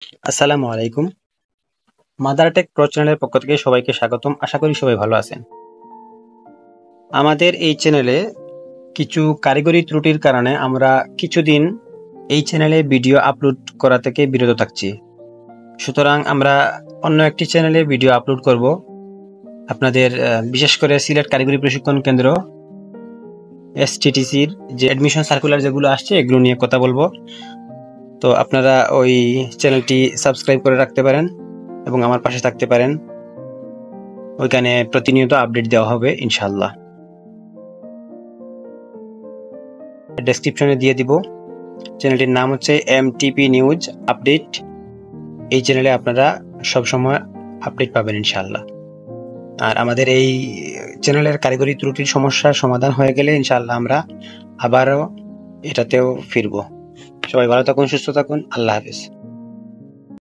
আসসালামু আলাইকুম। Mother take pro চ্যানেলের পক্ষ থেকে সবাইকে স্বাগতম। আশা করি সবাই ভালো আছেন। আমাদের এই চ্যানেলে কিছু কারিগরি ত্রুটির কারণে আমরা কিছুদিন এই চ্যানেলে ভিডিও আপলোড করা থেকে বিরত থাকছি। সুতরাং আমরা অন্য একটি চ্যানেলে ভিডিও আপলোড করব। আপনাদের বিশেষ করে সিলেট কারিগরি প্রশিক্ষণ কেন্দ্র STTC-র যে অ্যাডমিশন সার্কুলার যেগুলো আসছে এগুলো নিয়ে কথা বলবো। তো আপনারা ওই চ্যানেলটি সাবস্ক্রাইব করে রাখতে পারেন এবং আমার পাশে থাকতে পারেন। ওইখানে প্রতিনিয়ত আপডেট দেওয়া হবে ইনশাআল্লাহ। ডেসক্রিপশনে দিয়ে দিব। চ্যানেলটির নাম হচ্ছে MTP নিউজ আপডেট। এই চ্যানেলে আপনারা সবসময় আপডেট পাবেন ইনশাআল্লাহ। আর আমাদের এই চ্যানেলের কারিগরি ত্রুটির সমস্যার সমাধান হয়ে গেলে ইনশাআল্লাহ আমরা আবারও এটাতেও ফিরবো। সবাই ভালো থাকুন, সুস্থ থাকুন। আল্লাহ হাফেজ।